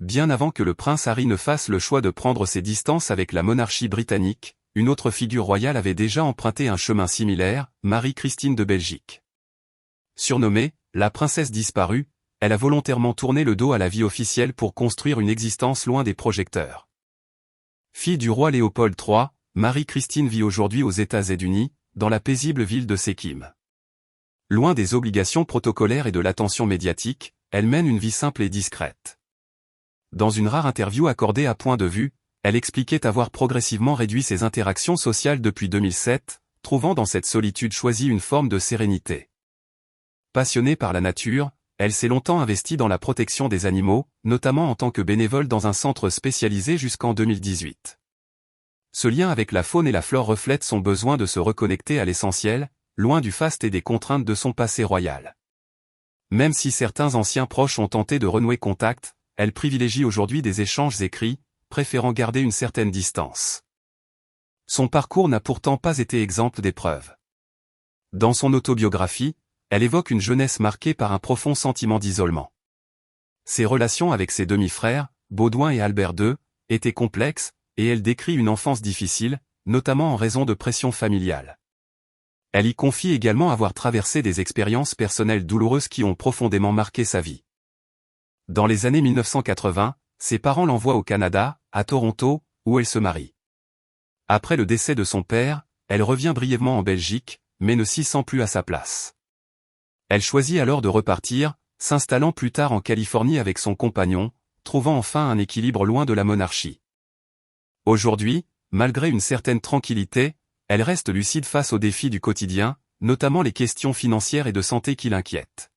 bien avant que le prince Harry ne fasse le choix de prendre ses distances avec la monarchie britannique, une autre figure royale avait déjà emprunté un chemin similaire, Marie-Christine de Belgique. Surnommée « la princesse disparue », elle a volontairement tourné le dos à la vie officielle pour construire une existence loin des projecteurs. Fille du roi Léopold III, Marie-Christine vit aujourd'hui aux États-Unis, dans la paisible ville de Séquim. Loin des obligations protocolaires et de l'attention médiatique, elle mène une vie simple et discrète. Dans une rare interview accordée à Point de vue, elle expliquait avoir progressivement réduit ses interactions sociales depuis 2007, trouvant dans cette solitude choisie une forme de sérénité. Passionnée par la nature, elle s'est longtemps investie dans la protection des animaux, notamment en tant que bénévole dans un centre spécialisé jusqu'en 2018. Ce lien avec la faune et la flore reflète son besoin de se reconnecter à l'essentiel, loin du faste et des contraintes de son passé royal. Même si certains anciens proches ont tenté de renouer contact, elle privilégie aujourd'hui des échanges écrits, préférant garder une certaine distance. Son parcours n'a pourtant pas été exempt d'épreuves. Dans son autobiographie, elle évoque une jeunesse marquée par un profond sentiment d'isolement. Ses relations avec ses demi-frères, Baudouin et Albert II, étaient complexes, et elle décrit une enfance difficile, notamment en raison de pressions familiales. Elle y confie également avoir traversé des expériences personnelles douloureuses qui ont profondément marqué sa vie. Dans les années 1980, ses parents l'envoient au Canada, à Toronto, où elle se marie. Après le décès de son père, elle revient brièvement en Belgique, mais ne s'y sent plus à sa place. Elle choisit alors de repartir, s'installant plus tard en Californie avec son compagnon, trouvant enfin un équilibre loin de la monarchie. Aujourd'hui, malgré une certaine tranquillité, elle reste lucide face aux défis du quotidien, notamment les questions financières et de santé qui l'inquiètent.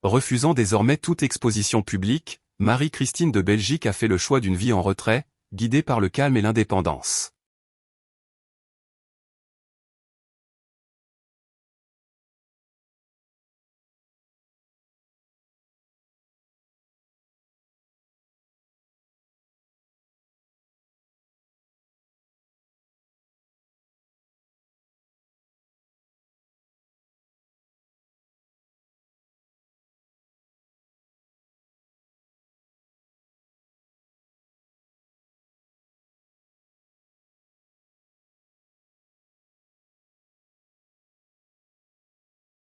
Refusant désormais toute exposition publique, Marie-Christine de Belgique a fait le choix d'une vie en retrait, guidée par le calme et l'indépendance.